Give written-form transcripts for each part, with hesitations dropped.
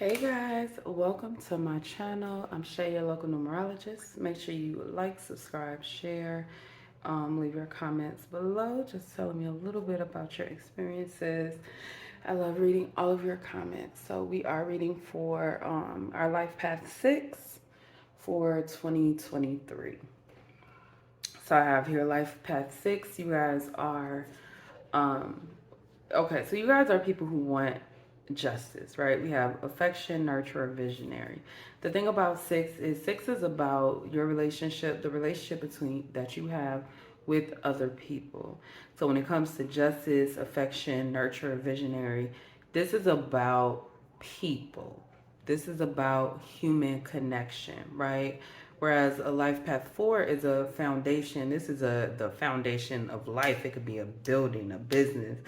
Hey guys, welcome to my channel. I'm Shay, your local numerologist. Make sure you like, subscribe, share, leave your comments below, just telling me a little bit about your experiences. I love reading all of your comments. So we are reading for our Life Path 6 for 2023. So I have here Life Path 6. You guys are um, okay, so you guys are people who want justice, right? We have affection, nurture, visionary. The thing about six is about your relationship, the relationship between that you have with other people. So when it comes to justice, affection, nurture, visionary, this is about people. This is about human connection, right? Whereas a life path 4 is a foundation. This is the foundation of life. It could be a building, a business.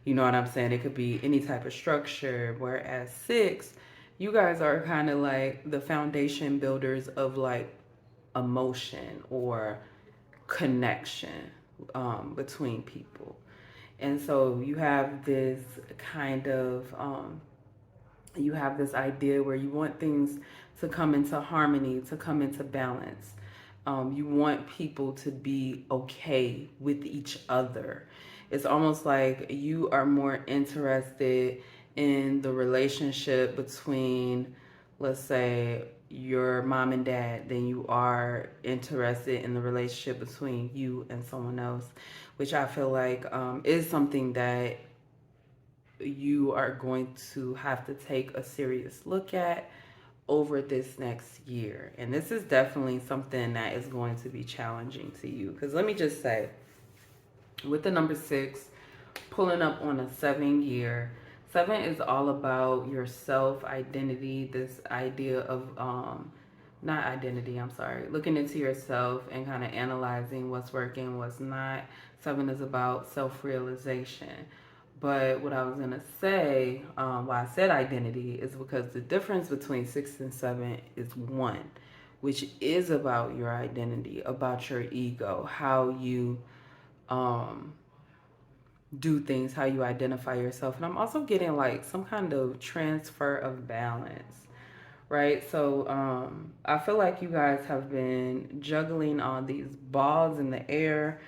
You know what I'm saying? It could be any type of structure. Whereas 6, you guys are kind of like the foundation builders of like emotion or connection between people. And so you have this kind of you have this idea where you want things to come into harmony, to come into balance. You want people to be okay with each other. It's almost like you are more interested in the relationship between, let's say, your mom and dad than you are interested in the relationship between you and someone else, which I feel like is something that you are going to have to take a serious look at over this next year. And this is definitely something that is going to be challenging to you. Because let me just say, with the number 6, pulling up on a 7 year, 7 is all about your self identity, this idea of, not identity, I'm sorry, looking into yourself and kind of analyzing what's working, what's not. 7 is about self realization. But what I was gonna say, why I said identity, is because the difference between 6 and 7 is 1, which is about your identity, about your ego, how you um, do things, how you identify yourself. And I'm also getting like some kind of transfer of balance, right? So I feel like you guys have been juggling all these balls in the air,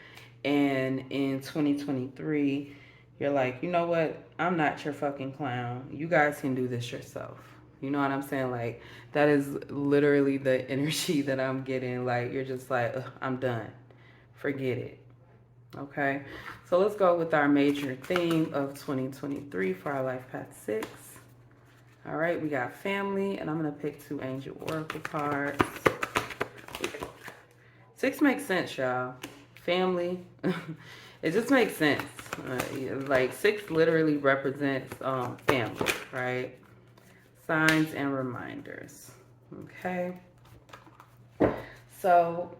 and in 2023 you're like, you know what, I'm not your fucking clown, you guys can do this yourself. You know what I'm saying? Like, that is literally the energy that I'm getting. Like, you're just like, I'm done, forget it. Okay, so let's go with our major theme of 2023 for our life path 6. All right, we got family, and I'm gonna pick 2 angel oracle cards. 6 makes sense, y'all. Family, it just makes sense. Like 6 literally represents family, right? Signs and reminders. Okay, so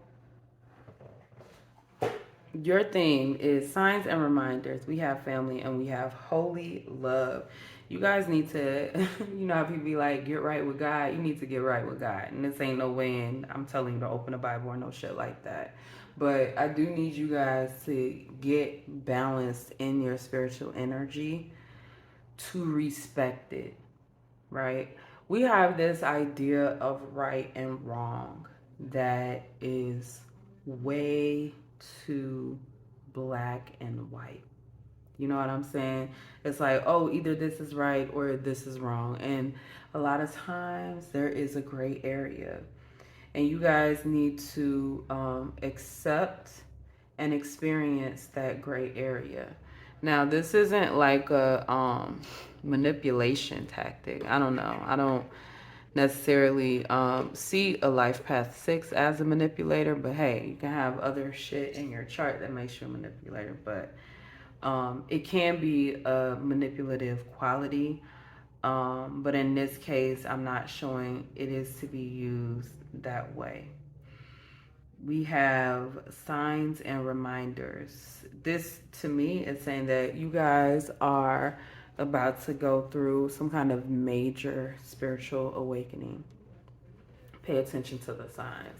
your theme is signs and reminders. We have family and we have holy love. You guys need to, you know how people be like, get right with God? You need to get right with God. And this ain't no way in, I'm telling you to open the Bible or no shit like that. But I do need you guys to get balanced in your spiritual energy to respect it, right? We have this idea of right and wrong that is way too black and white. You know what I'm saying? It's like, oh, either this is right or this is wrong. And a lot of times there is a gray area. And you guys need to accept and experience that gray area. Now, this isn't like a manipulation tactic. I don't know. I don't necessarily see a life path 6 as a manipulator, but hey, you can have other shit in your chart that makes you a manipulator. But it can be a manipulative quality. But in this case, I'm not showing it is to be used that way. We have signs and reminders. This to me is saying that you guys are about to go through some kind of major spiritual awakening. Pay attention to the signs.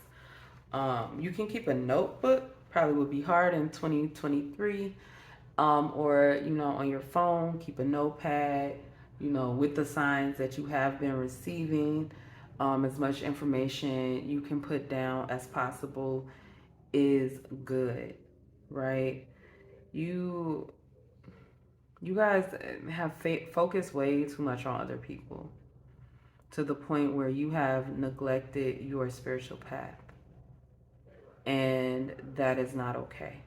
You can keep a notebook, probably would be hard in 2023, or on your phone, keep a notepad. with the signs that you have been receiving, as much information you can put down as possible is good, right? You you guys have focused way too much on other people to the point where you have neglected your spiritual path, and that is not okay.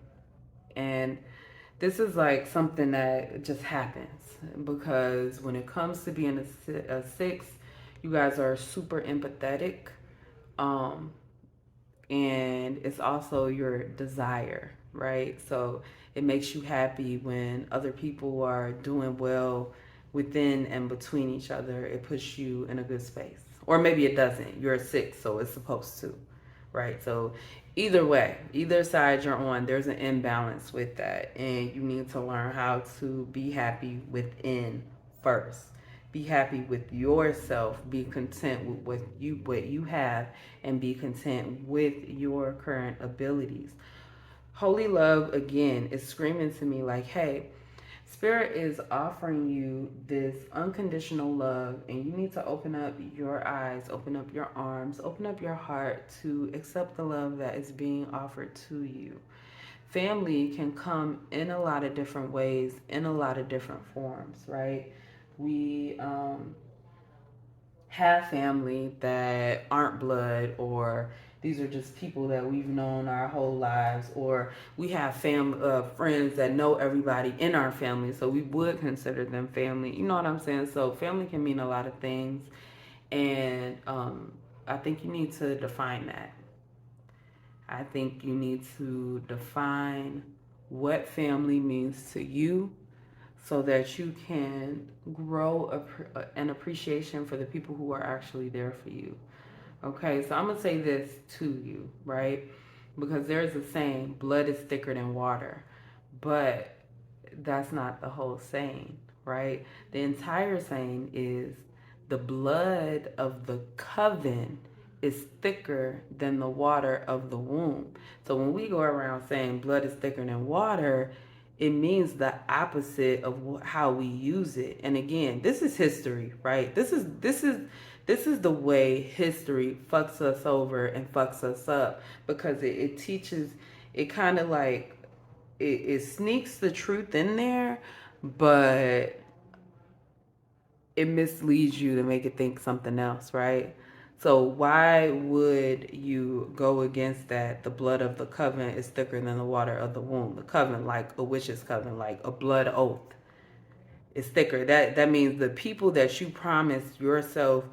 And this is like something that just happens because when it comes to being a six, you guys are super empathetic. Um, and it's also your desire, right? So it makes you happy when other people are doing well within and between each other. It puts you in a good space. Or maybe it doesn't. You're a six, so it's supposed to, right? So either way, either side you're on, there's an imbalance with that. And you need to learn how to be happy within first. Be happy with yourself. Be content with what you have, and be content with your current abilities. Holy love again is screaming to me like, hey, Spirit is offering you this unconditional love, and you need to open up your eyes, open up your arms, open up your heart to accept the love that is being offered to you. Family can come in a lot of different ways, in a lot of different forms, right? We have family that aren't blood, or these are just people that we've known our whole lives, or we have friends that know everybody in our family, so we would consider them family. You know what I'm saying? So family can mean a lot of things, and I think you need to define that. I think you need to define what family means to you so that you can grow an appreciation for the people who are actually there for you. Okay, so I'm going to say this to you, right? Because there's a saying, blood is thicker than water. But that's not the whole saying, right? The entire saying is the blood of the coven is thicker than the water of the womb. So when we go around saying blood is thicker than water, it means the opposite of how we use it. And again, this is history, right? This is the way history fucks us over and fucks us up, because it teaches, it kind of like it sneaks the truth in there, but it misleads you to make it think something else, right? So why would you go against that? The blood of the covenant is thicker than the water of the womb. The covenant, like a witch's covenant, like a blood oath, is thicker. That means the people that you promised yourself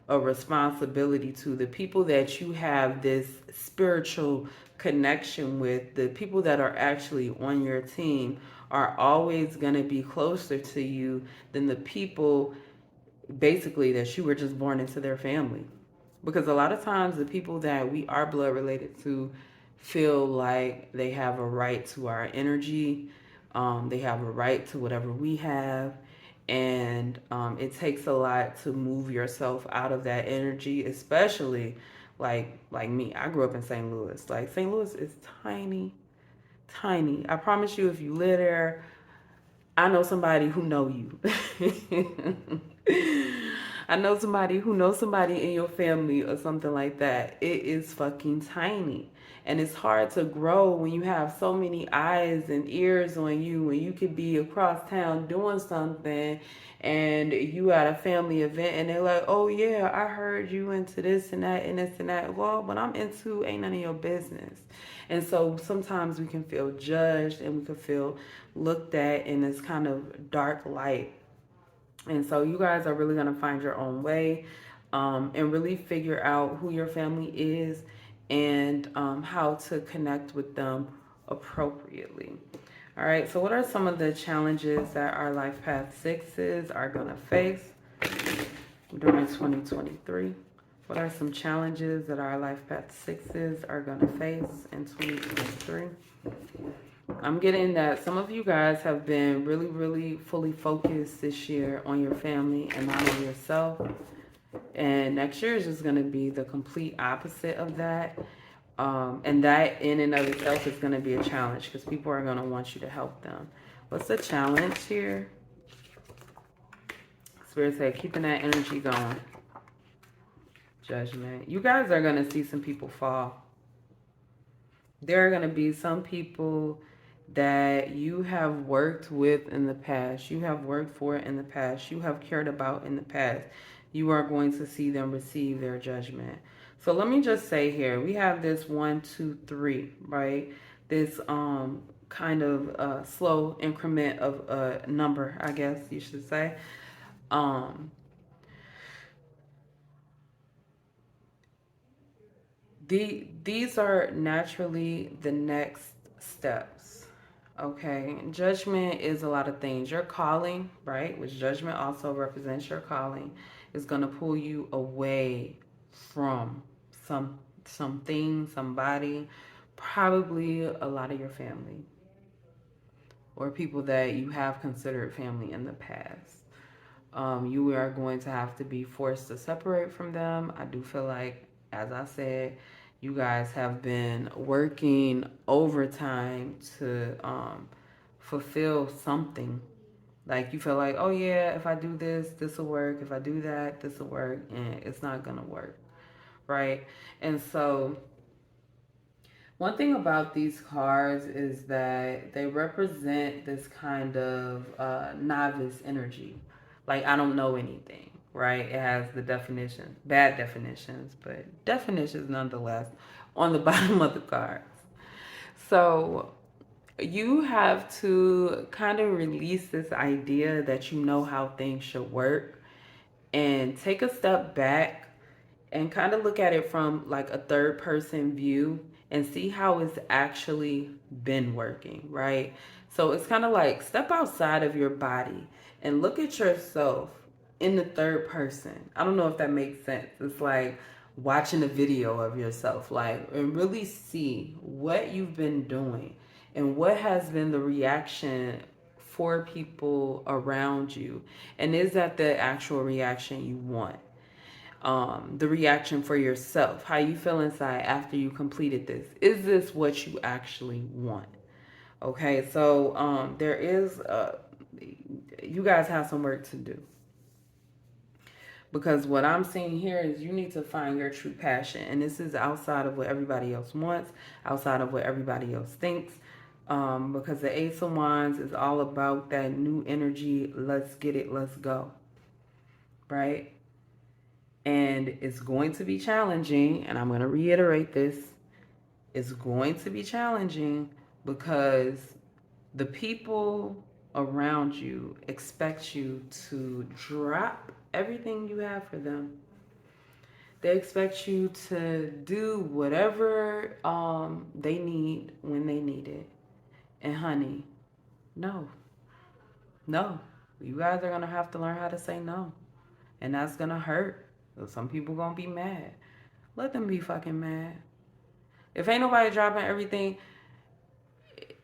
a responsibility to, the people that you have this spiritual connection with, the people that are actually on your team are always going to be closer to you than the people basically that you were just born into their family. Because a lot of times the people that we are blood related to feel like they have a right to our energy, they have a right to whatever we have. And it takes a lot to move yourself out of that energy, especially like me. I grew up in St. Louis. Like, St. Louis is tiny, tiny. I promise you, if you live there, I know somebody who know you. I know somebody who knows somebody in your family or something like that. It is fucking tiny. And it's hard to grow when you have so many eyes and ears on you, and you could be across town doing something and you at a family event and they're like, oh yeah, I heard you into this and that and this and that. Well, what I'm into ain't none of your business. And so sometimes we can feel judged and we can feel looked at in this kind of dark light. And so you guys are really going to find your own way, and really figure out who your family is, and how to connect with them appropriately. All right, so what are some of the challenges that our life path sixes are going to face during 2023? What are some challenges that our life path sixes are going to face in 2023? I'm getting that some of you guys have been really, really fully focused this year on your family and not on yourself. And next year is just going to be the complete opposite of that. And that in and of itself is going to be a challenge, because people are going to want you to help them. What's the challenge here? Spirit said, keeping that energy going. Judgment. You guys are going to see some people fall. There are going to be some people that you have worked with in the past, you have worked for in the past, you have cared about in the past. You are going to see them receive their judgment. So let me just say here, we have this 1, 2, 3, right? This kind of slow increment of a number, I guess you should say. Um, these are naturally the next steps. Okay, judgment is a lot of things. Your calling, right, which judgment also represents your calling, is going to pull you away from something, somebody, probably a lot of your family or people that you have considered family in the past. You are going to have to be forced to separate from them. I do feel like, as I said, you guys have been working overtime to fulfill something. Like you feel like, oh yeah, if I do this, this will work. If I do that, this will work, and it's not gonna work, right? And so one thing about these cards is that they represent this kind of novice energy. Like, I don't know anything, right? It has the definition, bad definitions, but definitions nonetheless on the bottom of the cards. So you have to kind of release this idea that you know how things should work and take a step back and kind of look at it from like a third person view and see how it's actually been working, right? So it's kind of like step outside of your body and look at yourself in the third person. I don't know if that makes sense. It's like watching a video of yourself, like, and really see what you've been doing and what has been the reaction for people around you. And is that the actual reaction you want? The reaction for yourself, how you feel inside after you completed this. Is this what you actually want? Okay, so there is, you guys have some work to do. Because what I'm seeing here is you need to find your true passion. And this is outside of what everybody else wants, outside of what everybody else thinks. Because the Ace of Wands is all about that new energy. Let's get it, let's go. Right? And it's going to be challenging, and I'm going to reiterate this. It's going to be challenging because the people around you expect you to drop everything you have for them. They expect you to do whatever they need when they need it. And honey, no, no. You guys are going to have to learn how to say no. And that's going to hurt. Some people going to be mad. Let them be fucking mad. If ain't nobody dropping everything,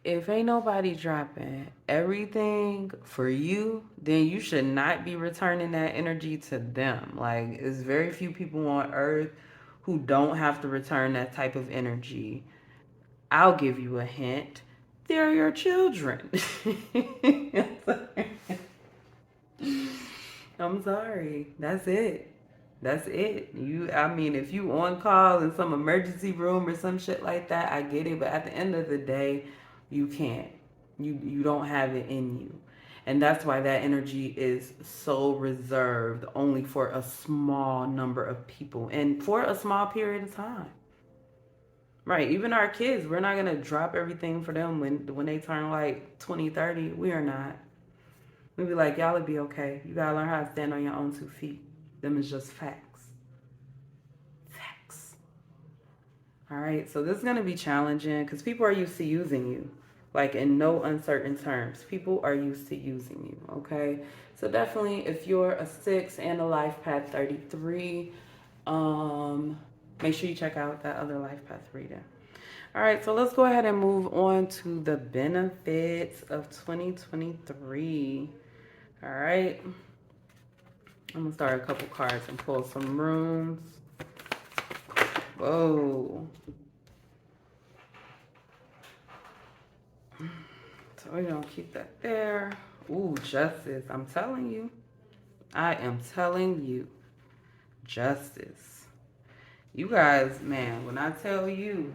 if ain't nobody dropping everything for you, then you should not be returning that energy to them. Like, it's very few people on earth who don't have to return that type of energy. I'll give you a hint. They're your children. I'm sorry. That's it. That's it. I mean, if you on call in some emergency room or some shit like that, I get it. But at the end of the day, you can't. You don't have it in you. And that's why that energy is so reserved only for a small number of people and for a small period of time. Right. Even our kids, we're not gonna drop everything for them when they turn like 20, 30. We are not. We be like, y'all will be okay. You gotta learn how to stand on your own 2 feet. Them is just facts. Facts. All right. So this is gonna be challenging because people are used to using you, like in no uncertain terms. People are used to using you. Okay. So definitely, if you're a 6 and a life path 33, make sure you check out that other life path reading. All right, so let's go ahead and move on to the benefits of 2023. All right. I'm going to start a couple cards and pull some rooms. Whoa. So we're going to keep that there. Ooh, justice. I'm telling you. I am telling you, justice. You guys, man, when I tell you,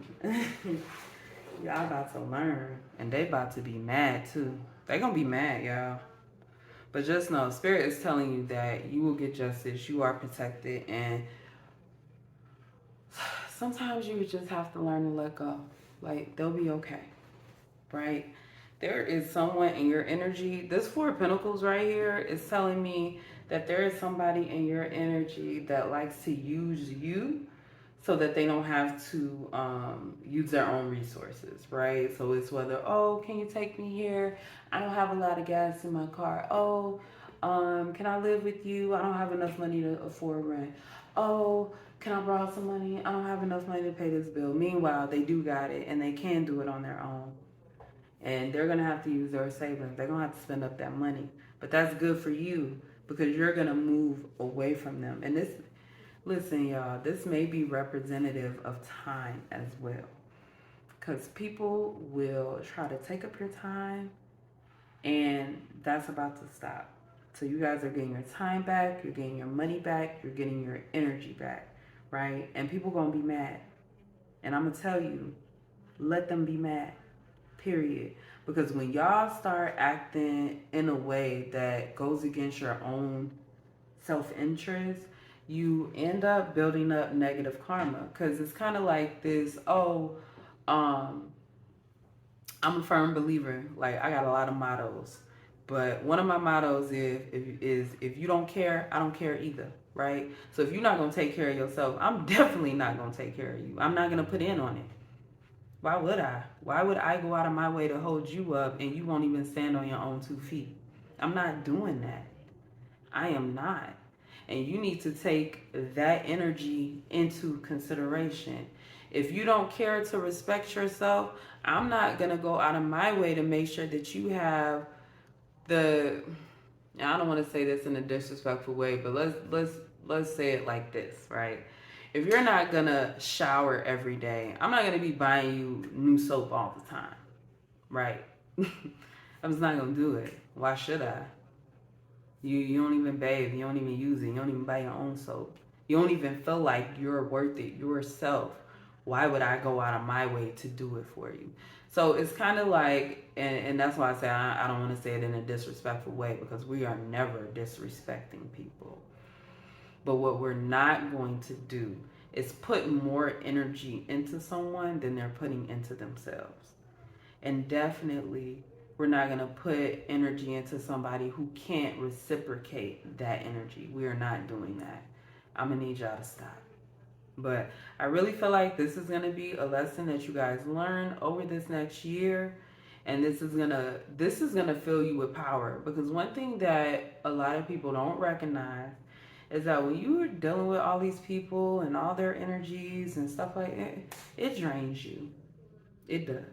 y'all about to learn, and they about to be mad too. They gonna be mad, y'all. But just know, Spirit is telling you that you will get justice. You are protected, and sometimes you just have to learn to let go. Like, they'll be okay, right? There is someone in your energy. This Four of Pentacles right here is telling me that there is somebody in your energy that likes to use you so that they don't have to use their own resources, right? So it's whether, oh, can you take me here? I don't have a lot of gas in my car. Oh, can I live with you? I don't have enough money to afford rent. Oh, can I borrow some money? I don't have enough money to pay this bill. Meanwhile, they do got it and they can do it on their own. And they're gonna have to use their savings. They're gonna have to spend up that money. But that's good for you because you're gonna move away from them. And this, listen, y'all, this may be representative of time as well. Because people will try to take up your time, and that's about to stop. So you guys are getting your time back, you're getting your money back, you're getting your energy back, right? And people gonna be mad. And I'm gonna tell you, let them be mad, period. Because when y'all start acting in a way that goes against your own self-interest, you end up building up negative karma. Because it's kind of like this, oh, um, I'm a firm believer. Like, I got a lot of mottos, but one of my mottos is if you don't care, I don't care either, right? So if you're not gonna take care of yourself, I'm definitely not gonna take care of you. I'm not gonna put in on it. Why would I? Why would I go out of my way to hold you up and you won't even stand on your own 2 feet? I'm not doing that. I am not. And you need to take that energy into consideration. If you don't care to respect yourself, I'm not going to go out of my way to make sure that you have the, I don't want to say this in a disrespectful way, but let's say it like this, right? If you're not going to shower every day, I'm not going to be buying you new soap all the time, right? I'm just not going to do it. Why should I? You don't even bathe. You don't even use it. You don't even buy your own soap. You don't even feel like you're worth it yourself. Why would I go out of my way to do it for you? So it's kind of like, and that's why I say I don't want to say it in a disrespectful way because we are never disrespecting people. But what we're not going to do is put more energy into someone than they're putting into themselves. And definitely, we're not going to put energy into somebody who can't reciprocate that energy. We are not doing that. I'm going to need y'all to stop. But I really feel like this is going to be a lesson that you guys learn over this next year. And this is gonna fill you with power. Because one thing that a lot of people don't recognize is that when you are dealing with all these people and all their energies and stuff like that, it drains you. It does.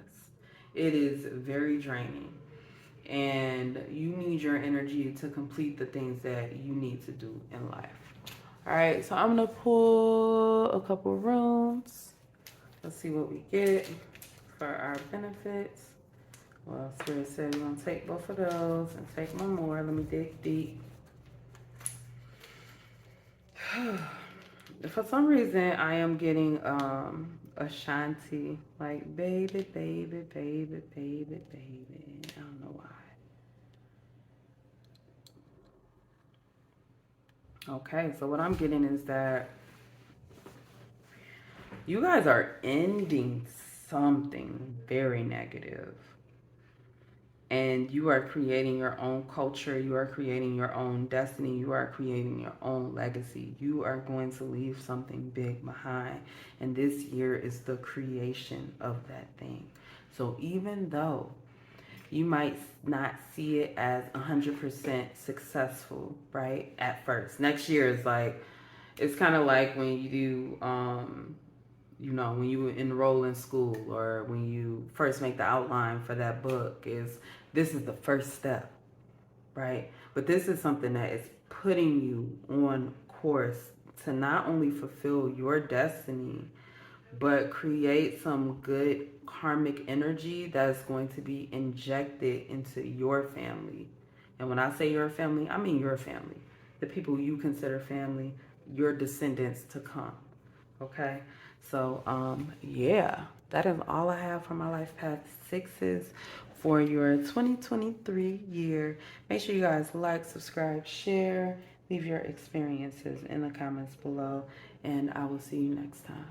It is very draining. And you need your energy to complete the things that you need to do in life. All right, so I'm gonna pull a couple rooms. Let's see what we get for our benefits. Well, Spirit said we're gonna take both of those and take one more. Let me dig deep. For some reason, I am getting Ashanti, like baby, baby, baby, baby, baby. I don't know why. Okay, so what I'm getting is that you guys are ending something very negative. And you are creating your own culture. You are creating your own destiny. You are creating your own legacy. You are going to leave something big behind. And this year is the creation of that thing. So even though you might not see it as 100% successful, right, at first. Next year is like, it's kind of like when you do, when you enroll in school or when you first make the outline for that book, this is the first step, right? But this is something that is putting you on course to not only fulfill your destiny, but create some good karmic energy that's going to be injected into your family. And when I say your family, I mean your family. the people you consider family, your descendants to come. Okay, so yeah, that is all I have for my life path sixes for your 2023 year. Make sure you guys like, subscribe, share, leave your experiences in the comments below, and I will see you next time.